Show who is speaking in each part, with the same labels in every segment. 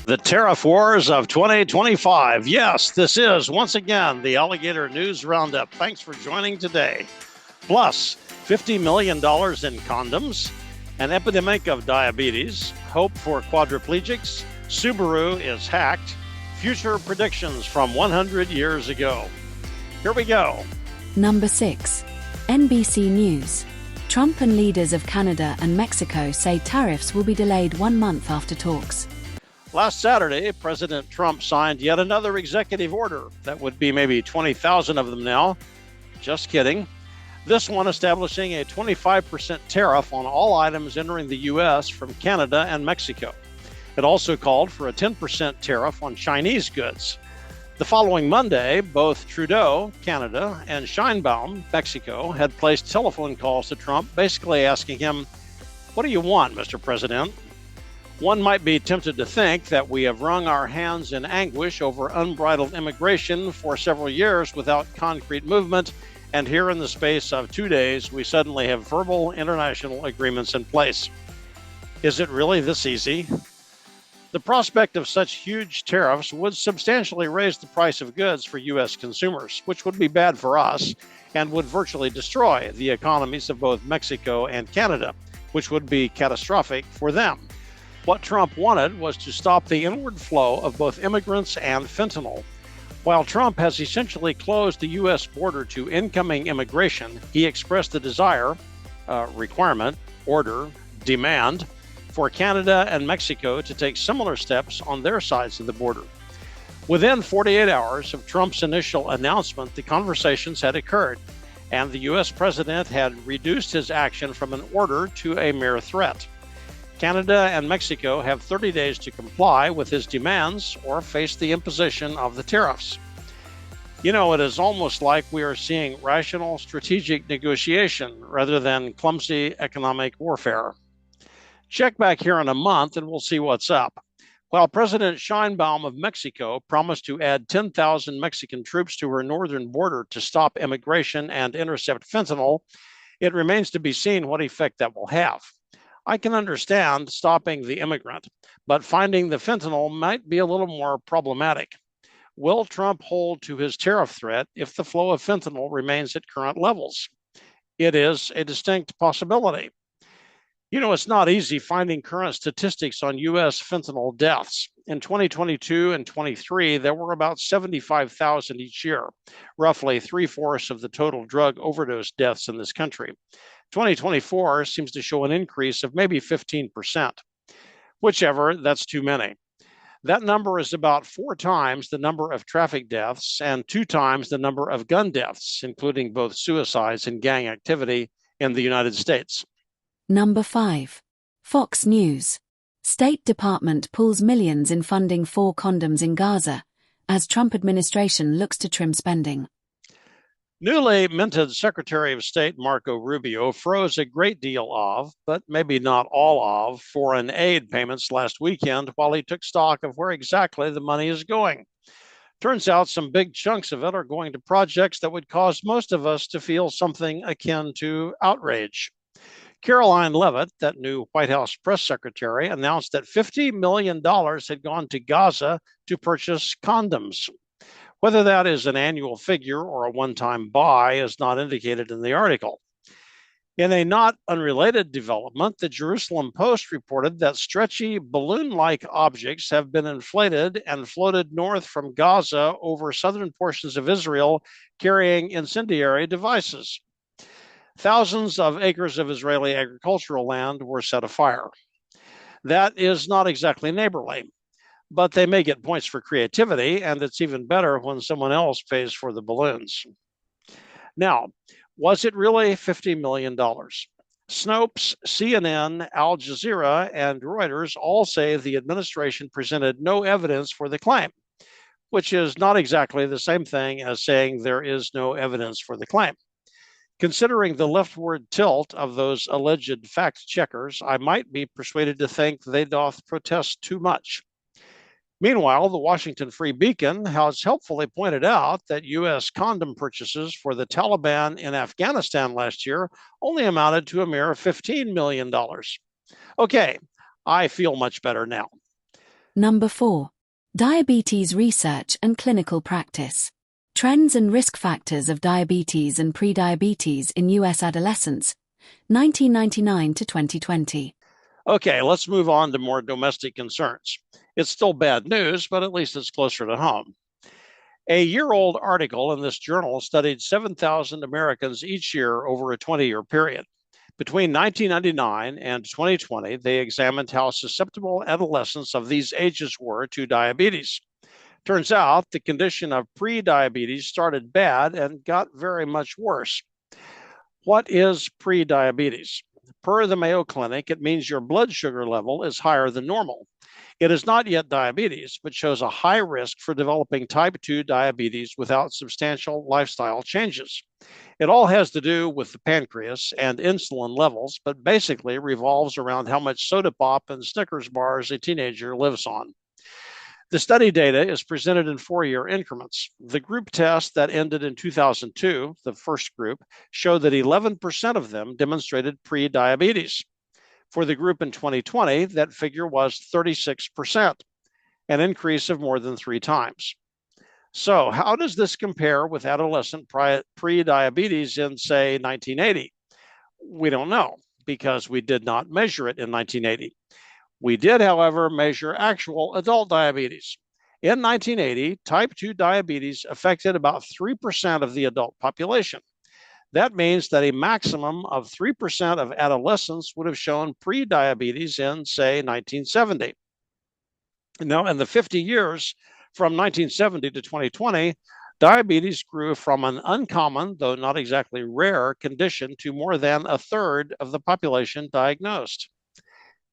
Speaker 1: The tariff wars of 2025. Yes, this is once again the Alligator News Roundup. Thanks for joining today. Plus, $50 million in condoms, an epidemic of diabetes, hope for quadriplegics, Subaru is hacked, future predictions from 100 years ago. Here we go.
Speaker 2: Number 6. NBC News. Trump and leaders of Canada and Mexico say tariffs will be delayed 1 month after talks.
Speaker 1: Last Saturday, President Trump signed yet another executive order. That would be maybe 20,000 of them now. Just kidding. This one establishing a 25% tariff on all items entering the U.S. from Canada and Mexico. It also called for a 10% tariff on Chinese goods. The following Monday, both Trudeau, Canada, and Sheinbaum, Mexico, had placed telephone calls to Trump, basically asking him, "What do you want, Mr. President?" One might be tempted to think that we have wrung our hands in anguish over unbridled immigration for several years without concrete movement, and here in the space of 2 days, we suddenly have verbal international agreements in place. Is it really this easy? The prospect of such huge tariffs would substantially raise the price of goods for U.S. consumers, which would be bad for us and would virtually destroy the economies of both Mexico and Canada, which would be catastrophic for them. What Trump wanted was to stop the inward flow of both immigrants and fentanyl. While Trump has essentially closed the U.S. border to incoming immigration, he expressed the desire, requirement, order, demand for Canada and Mexico to take similar steps on their sides of the border. Within 48 hours of Trump's initial announcement, the conversations had occurred, and the U.S. president had reduced his action from an order to a mere threat. Canada and Mexico have 30 days to comply with his demands or face the imposition of the tariffs. You know, it is almost like we are seeing rational strategic negotiation rather than clumsy economic warfare. Check back here in a month and we'll see what's up. While President Sheinbaum of Mexico promised to add 10,000 Mexican troops to her northern border to stop immigration and intercept fentanyl, it remains to be seen what effect that will have. I can understand stopping the immigrant, but finding the fentanyl might be a little more problematic. Will Trump hold to his tariff threat if the flow of fentanyl remains at current levels? It is a distinct possibility. You know, it's not easy finding current statistics on U.S. fentanyl deaths. In 2022 and 23, there were about 75,000 each year, roughly 3/4 of the total drug overdose deaths in this country. 2024 seems to show an increase of maybe 15%. Whichever, that's too many. That number is about 4 times the number of traffic deaths and 2 times the number of gun deaths, including both suicides and gang activity in the United States.
Speaker 2: Number 5. Fox News. State Department pulls millions in funding for condoms in Gaza, as Trump administration looks to trim spending.
Speaker 1: Newly minted Secretary of State Marco Rubio froze a great deal of, but maybe not all of, foreign aid payments last weekend while he took stock of where exactly the money is going. Turns out some big chunks of it are going to projects that would cause most of us to feel something akin to outrage. Caroline Leavitt, that new White House press secretary, announced that $50 million had gone to Gaza to purchase condoms. Whether that is an annual figure or a one-time buy is not indicated in the article. In a not unrelated development, the Jerusalem Post reported that stretchy balloon-like objects have been inflated and floated north from Gaza over southern portions of Israel, carrying incendiary devices. Thousands of acres of Israeli agricultural land were set afire. That is not exactly neighborly, but they may get points for creativity, and it's even better when someone else pays for the balloons. Now, was it really $50 million? Snopes, CNN, Al Jazeera, and Reuters all say the administration presented no evidence for the claim, which is not exactly the same thing as saying there is no evidence for the claim. Considering the leftward tilt of those alleged fact checkers, I might be persuaded to think they doth protest too much. Meanwhile, the Washington Free Beacon has helpfully pointed out that U.S. condom purchases for the Taliban in Afghanistan last year only amounted to a mere $15 million. Okay, I feel much better now.
Speaker 2: Number 4. Diabetes research and clinical practice. Trends and risk factors of diabetes and prediabetes in U.S. adolescents, 1999 to 2020.
Speaker 1: Okay, let's move on to more domestic concerns. It's still bad news, but at least it's closer to home. A year-old article in this journal studied 7,000 Americans each year over a 20-year period. Between 1999 and 2020, they examined how susceptible adolescents of these ages were to diabetes. Turns out the condition of prediabetes started bad and got very much worse. What is prediabetes? Per the Mayo Clinic, it means your blood sugar level is higher than normal. It is not yet diabetes, but shows a high risk for developing type 2 diabetes without substantial lifestyle changes. It all has to do with the pancreas and insulin levels, but basically revolves around how much soda pop and Snickers bars a teenager lives on. The study data is presented in 4-year increments. The group test that ended in 2002, the first group, showed that 11% of them demonstrated pre-diabetes. For the group in 2020, that figure was 36%, an increase of more than 3 times. So how does this compare with adolescent pre-diabetes in, say, 1980? We don't know because we did not measure it in 1980. We did, however, measure actual adult diabetes. In 1980, type 2 diabetes affected about 3% of the adult population. That means that a maximum of 3% of adolescents would have shown pre-diabetes in, say, 1970. Now, in the 50 years from 1970 to 2020, diabetes grew from an uncommon, though not exactly rare, condition to more than a third of the population diagnosed.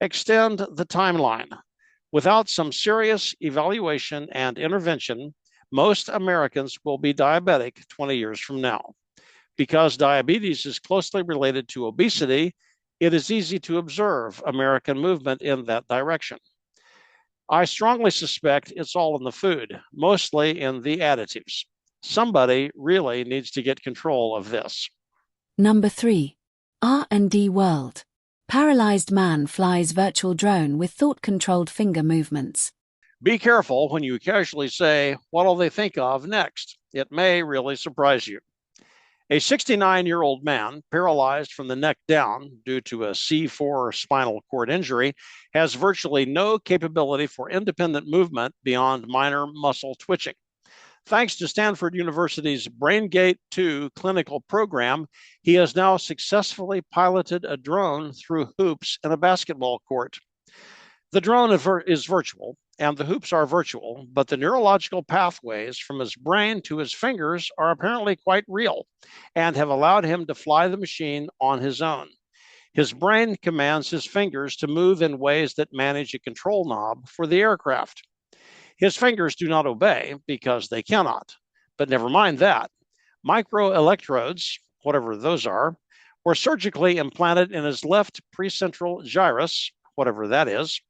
Speaker 1: Extend the timeline. Without some serious evaluation and intervention, most Americans will be diabetic 20 years from now. Because diabetes is closely related to obesity, it is easy to observe American movement in that direction. I strongly suspect it's all in the food, mostly in the additives. Somebody really needs to get control of this.
Speaker 2: Number 3. R&D World. Paralyzed man flies virtual drone with thought-controlled finger movements.
Speaker 1: Be careful when you casually say, what'll they think of next? It may really surprise you. A 69-year-old man, paralyzed from the neck down due to a C4 spinal cord injury, has virtually no capability for independent movement beyond minor muscle twitching. Thanks to Stanford University's BrainGate 2 clinical program, he has now successfully piloted a drone through hoops in a basketball court. The drone is virtual, and the hoops are virtual, but the neurological pathways from his brain to his fingers are apparently quite real and have allowed him to fly the machine on his own. His brain commands his fingers to move in ways that manage a control knob for the aircraft. His fingers do not obey because they cannot. But never mind that. Microelectrodes, whatever those are, were surgically implanted in his left precentral gyrus, whatever that is,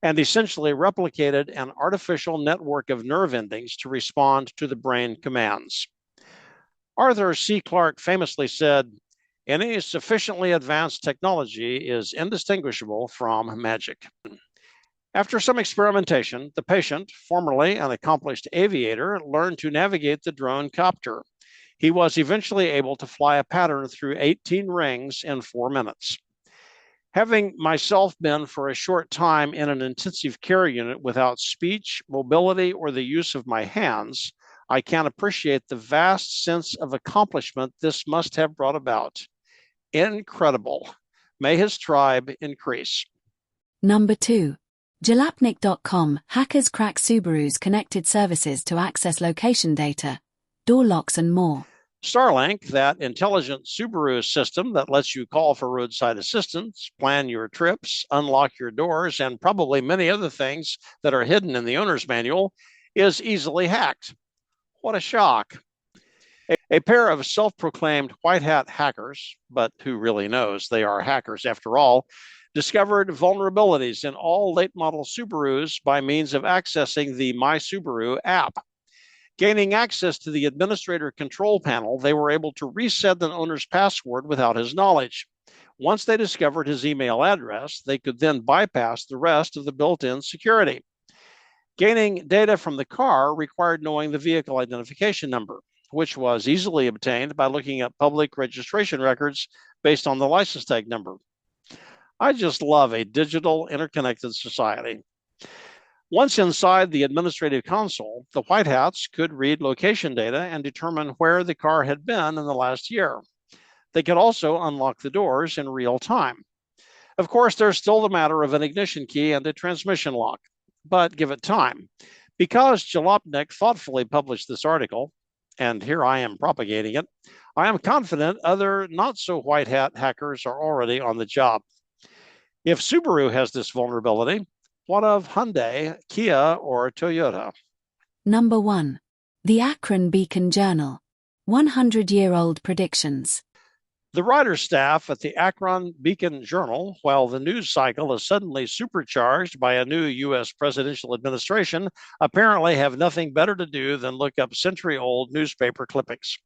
Speaker 1: and essentially replicated an artificial network of nerve endings to respond to the brain commands. Arthur C. Clarke famously said, "Any sufficiently advanced technology is indistinguishable from magic." After some experimentation, the patient, formerly an accomplished aviator, learned to navigate the drone copter. He was eventually able to fly a pattern through 18 rings in 4 minutes. Having myself been for a short time in an intensive care unit without speech, mobility, or the use of my hands, I can appreciate the vast sense of accomplishment this must have brought about. Incredible. May his tribe increase.
Speaker 2: Number 2. Jalapnik.com. Hackers crack Subaru's connected services to access location data, door locks and more.
Speaker 1: Starlink, that intelligent Subaru system that lets you call for roadside assistance, plan your trips, unlock your doors, and probably many other things that are hidden in the owner's manual, is easily hacked. What a shock. A pair of self-proclaimed white hat hackers, but who really knows, they are hackers after all, discovered vulnerabilities in all late model Subarus by means of accessing the My Subaru app. Gaining access to the administrator control panel, they were able to reset the owner's password without his knowledge. Once they discovered his email address, they could then bypass the rest of the built-in security. Gaining data from the car required knowing the vehicle identification number, which was easily obtained by looking at public registration records based on the license tag number. I just love a digital, interconnected society. Once inside the administrative console, the White Hats could read location data and determine where the car had been in the last year. They could also unlock the doors in real time. Of course, there's still the matter of an ignition key and a transmission lock, but give it time. Because Jalopnik thoughtfully published this article, and here I am propagating it, I am confident other not-so-white hat hackers are already on the job. If Subaru has this vulnerability, what of Hyundai, Kia, or Toyota?
Speaker 2: Number 1. The Akron Beacon Journal. 100-year-old predictions.
Speaker 1: The writer staff at the Akron Beacon Journal, while the news cycle is suddenly supercharged by a new U.S. presidential administration, apparently have nothing better to do than look up century-old newspaper clippings.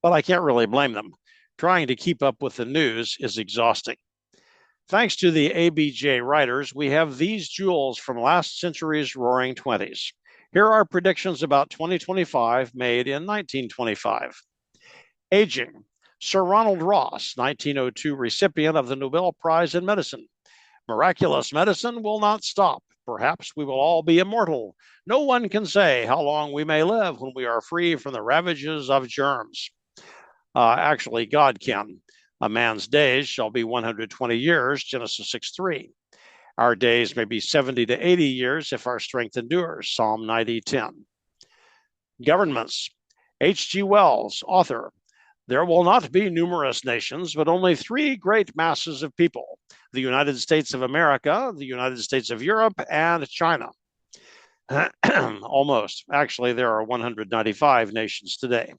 Speaker 1: But I can't really blame them. Trying to keep up with the news is exhausting. Thanks to the ABJ writers, we have these jewels from last century's roaring 20s. Here are predictions about 2025 made in 1925. Aging. Sir Ronald Ross, 1902 recipient of the Nobel Prize in Medicine. Miraculous medicine will not stop. Perhaps we will all be immortal. No one can say how long we may live when we are free from the ravages of germs. Actually, God can. A man's days shall be 120 years, Genesis 6:3. Our days may be 70 to 80 years if our strength endures, Psalm 90:10. Governments. H.G. Wells, author. There will not be numerous nations, but only three great masses of people: the United States of America, the United States of Europe, and China. Almost. Actually, there are 195 nations today.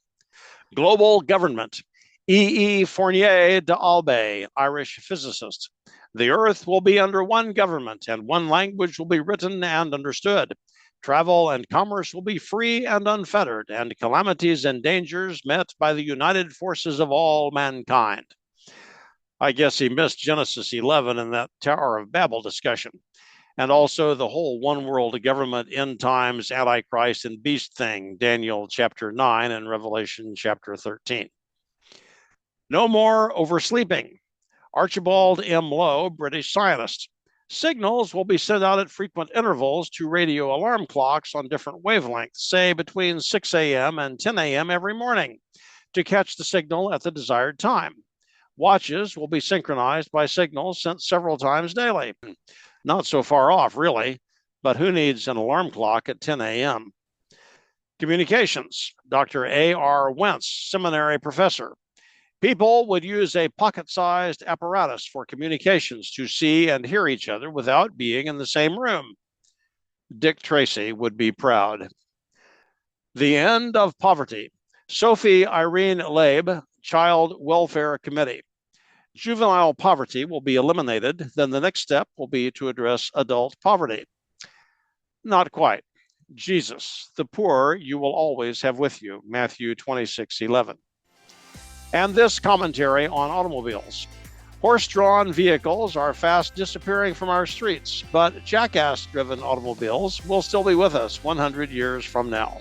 Speaker 1: Global government. E. Fournier de Albay, Irish physicist. The earth will be under one government, and one language will be written and understood. Travel and commerce will be free and unfettered, and calamities and dangers met by the united forces of all mankind. I guess he missed Genesis 11 in that Tower of Babel discussion, and also the whole one world government, end times, Antichrist, and beast thing, Daniel chapter 9 and Revelation chapter 13. No more oversleeping. Archibald M. Lowe, British scientist. Signals will be sent out at frequent intervals to radio alarm clocks on different wavelengths, say between 6 a.m. and 10 a.m. every morning, to catch the signal at the desired time. Watches will be synchronized by signals sent several times daily. Not so far off, really, but who needs an alarm clock at 10 a.m.? Communications. Dr. A.R. Wentz, seminary professor. People would use a pocket-sized apparatus for communications to see and hear each other without being in the same room. Dick Tracy would be proud. The end of poverty. Sophie Irene Laib, Child Welfare Committee. Juvenile poverty will be eliminated. Then the next step will be to address adult poverty. Not quite. Jesus, the poor you will always have with you. Matthew 26:11. And this commentary on automobiles. Horse-drawn vehicles are fast disappearing from our streets, but jackass-driven automobiles will still be with us 100 years from now.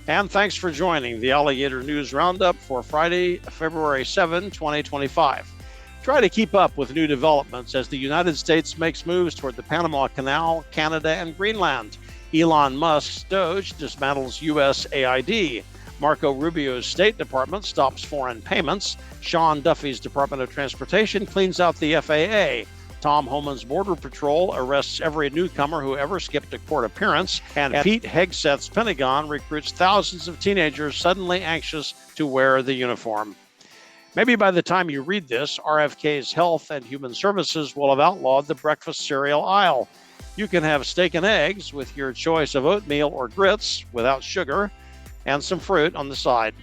Speaker 1: And thanks for joining the Alligator News Roundup for Friday, February 7, 2025. Try to keep up with new developments as the United States makes moves toward the Panama Canal, Canada, and Greenland. Elon Musk's Doge dismantles USAID. Marco Rubio's State Department stops foreign payments. Sean Duffy's Department of Transportation cleans out the FAA. Tom Homan's Border Patrol arrests every newcomer who ever skipped a court appearance. And Pete Hegseth's Pentagon recruits thousands of teenagers suddenly anxious to wear the uniform. Maybe by the time you read this, RFK's Health and Human Services will have outlawed the breakfast cereal aisle. You can have steak and eggs with your choice of oatmeal or grits without sugar, and some fruit on the side.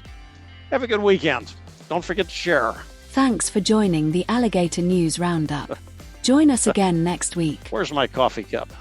Speaker 1: Have a good weekend. Don't forget to share.
Speaker 2: Thanks for joining the Alligator News Roundup. Join us again next week.
Speaker 1: Where's my coffee cup?